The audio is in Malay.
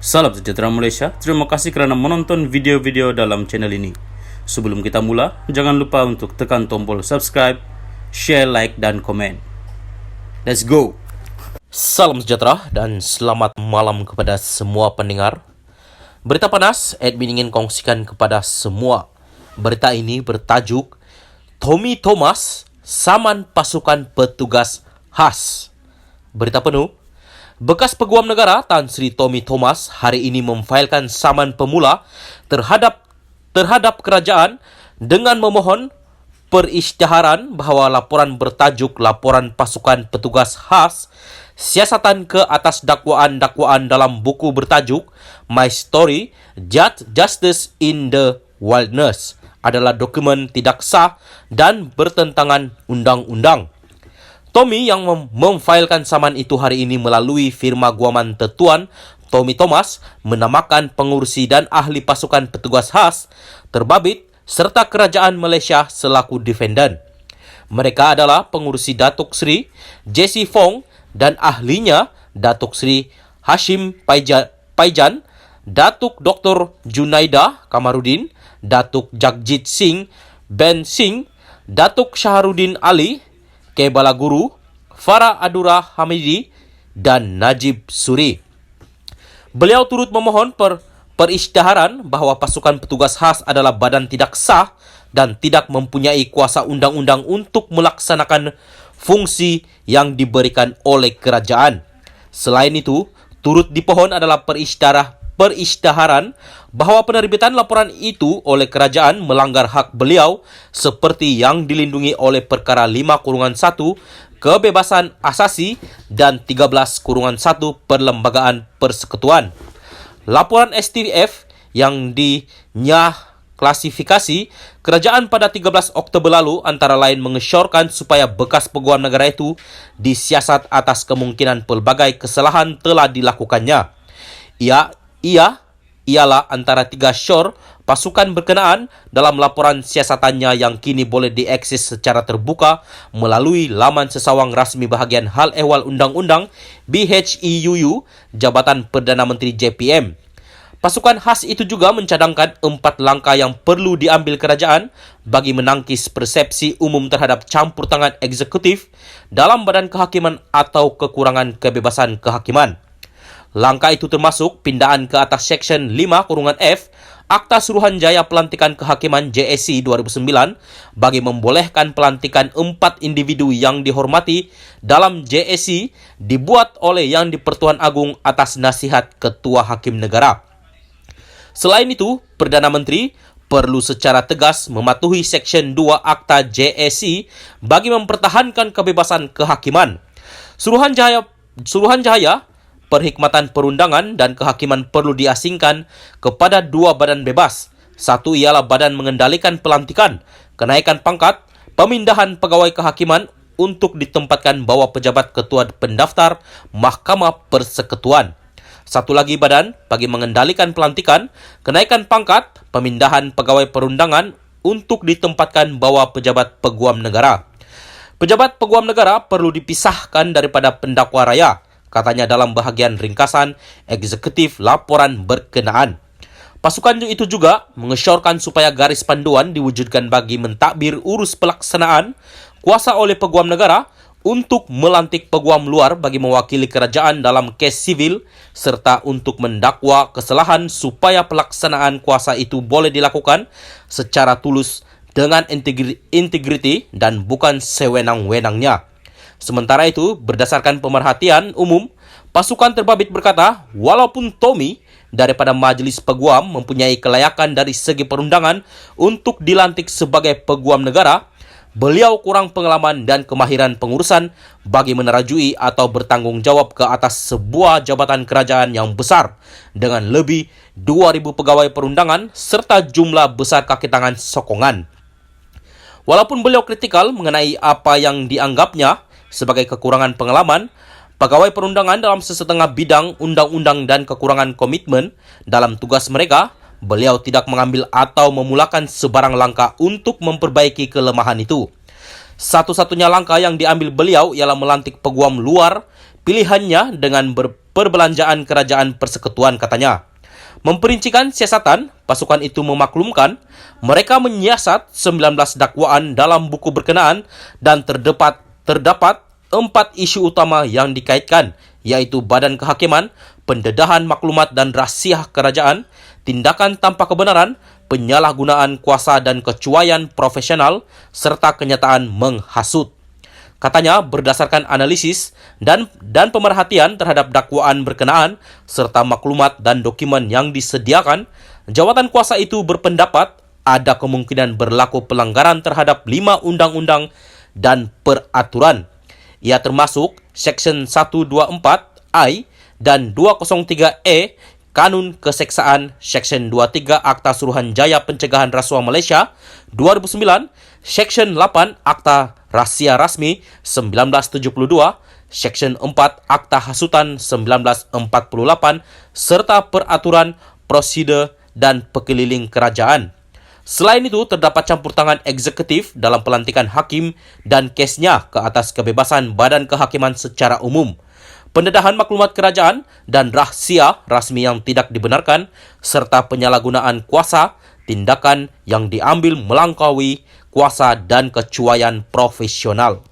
Salam sejahtera Malaysia, terima kasih kerana menonton video-video dalam channel ini. Sebelum kita mula, jangan lupa untuk tekan tombol subscribe, share, like, dan komen. Let's go! Salam sejahtera dan selamat malam kepada semua pendengar. Berita panas, admin ingin kongsikan kepada semua. Berita ini bertajuk Tommy Thomas saman pasukan petugas khas. Berita penuh. Bekas Peguam Negara Tan Sri Tommy Thomas hari ini memfailkan saman pemula terhadap kerajaan dengan memohon perisytiharan bahawa laporan bertajuk Laporan Pasukan Petugas Khas Siasatan ke atas dakwaan-dakwaan dalam buku bertajuk My Story, Justice in the Wilderness adalah dokumen tidak sah dan bertentangan undang-undang. Tommy yang memfailkan saman itu hari ini melalui firma guaman Tetuan Tommy Thomas menamakan pengurusi dan ahli pasukan petugas khas terbabit serta kerajaan Malaysia selaku defendant. Mereka adalah pengurusi Datuk Seri Jesse Fong dan ahlinya Datuk Seri Hashim Paijan, Datuk Dr. Junaida Kamarudin, Datuk Jagjit Singh Ben Singh, Datuk Syaharudin Ali Kebala Guru, Farah Adura Hamidi dan Najib Suri. Beliau turut memohon perisytiharan bahawa pasukan petugas khas adalah badan tidak sah dan tidak mempunyai kuasa undang-undang untuk melaksanakan fungsi yang diberikan oleh kerajaan. Selain itu, turut dipohon adalah perisytiharan bahawa penerbitan laporan itu oleh kerajaan melanggar hak beliau seperti yang dilindungi oleh Perkara 5-1 Kebebasan Asasi dan 13-1 Perlembagaan Persekutuan. Laporan STF yang klasifikasi kerajaan pada 13 Oktober lalu antara lain mengesyorkan supaya bekas Peguam Negara itu disiasat atas kemungkinan pelbagai kesalahan telah dilakukannya. Ialah antara 3 syur pasukan berkenaan dalam laporan siasatannya yang kini boleh diakses secara terbuka melalui laman sesawang rasmi bahagian hal ehwal undang-undang BHEUU Jabatan Perdana Menteri JPM. Pasukan khas itu juga mencadangkan 4 langkah yang perlu diambil kerajaan bagi menangkis persepsi umum terhadap campur tangan eksekutif dalam badan kehakiman atau kekurangan kebebasan kehakiman. Langkah itu termasuk pindaan ke atas Seksyen 5-F Akta Suruhanjaya Pelantikan Kehakiman JSC 2009 bagi membolehkan pelantikan 4 individu yang dihormati dalam JSC dibuat oleh Yang di-Pertuan Agung atas nasihat Ketua Hakim Negara. Selain itu, Perdana Menteri perlu secara tegas mematuhi Seksyen 2 Akta JSC bagi mempertahankan kebebasan kehakiman. Suruhanjaya Perkhidmatan Perundangan dan Kehakiman perlu diasingkan kepada 2 badan bebas. Satu ialah Badan Mengendalikan Pelantikan, Kenaikan Pangkat, Pemindahan Pegawai Kehakiman untuk ditempatkan bawah pejabat Ketua Pendaftar Mahkamah Persekutuan. Satu lagi badan bagi mengendalikan pelantikan, kenaikan pangkat, pemindahan pegawai perundangan untuk ditempatkan bawah pejabat Peguam Negara. Pejabat Peguam Negara perlu dipisahkan daripada pendakwa raya, katanya dalam bahagian ringkasan eksekutif laporan berkenaan. Pasukan itu juga mengesyorkan supaya garis panduan diwujudkan bagi mentadbir urus pelaksanaan kuasa oleh Peguam Negara untuk melantik peguam luar bagi mewakili kerajaan dalam kes sivil serta untuk mendakwa kesalahan supaya pelaksanaan kuasa itu boleh dilakukan secara tulus dengan integriti dan bukan sewenang-wenangnya. Sementara itu, berdasarkan pemerhatian umum, pasukan terbabit berkata, walaupun Tommy daripada Majlis Peguam mempunyai kelayakan dari segi perundangan untuk dilantik sebagai Peguam Negara, beliau kurang pengalaman dan kemahiran pengurusan bagi menerajui atau bertanggungjawab ke atas sebuah jabatan kerajaan yang besar dengan lebih 2,000 pegawai perundangan serta jumlah besar kaki tangan sokongan. Walaupun beliau kritikal mengenai apa yang dianggapnya sebagai kekurangan pengalaman, pegawai perundangan dalam sesetengah bidang undang-undang dan kekurangan komitmen dalam tugas mereka, beliau tidak mengambil atau memulakan sebarang langkah untuk memperbaiki kelemahan itu. Satu-satunya langkah yang diambil beliau ialah melantik peguam luar pilihannya dengan perbelanjaan kerajaan persekutuan, katanya. Memperincikan siasatan, pasukan itu memaklumkan mereka menyiasat 19 dakwaan dalam buku berkenaan dan terdapat 4 isu utama yang dikaitkan, yaitu badan kehakiman, pendedahan maklumat dan rahsia kerajaan, tindakan tanpa kebenaran, penyalahgunaan kuasa dan kecuaian profesional, serta kenyataan menghasut. Katanya, berdasarkan analisis dan pemerhatian terhadap dakwaan berkenaan, serta maklumat dan dokumen yang disediakan, jawatan kuasa itu berpendapat ada kemungkinan berlaku pelanggaran terhadap 5 undang-undang dan peraturan. Ia termasuk Seksyen 124I dan 203E Kanun Keseksaan, Seksyen 23 Akta Suruhanjaya Pencegahan Rasuah Malaysia 2009, Seksyen 8 Akta Rahsia Rasmi 1972, Seksyen 4 Akta Hasutan 1948, serta Peraturan Prosedur dan Pekeliling Kerajaan. Selain itu, terdapat campur tangan eksekutif dalam pelantikan hakim dan kesnya ke atas kebebasan badan kehakiman secara umum, pendedahan maklumat kerajaan dan rahsia rasmi yang tidak dibenarkan, serta penyalahgunaan kuasa, tindakan yang diambil melampaui kuasa dan kecuaian profesional.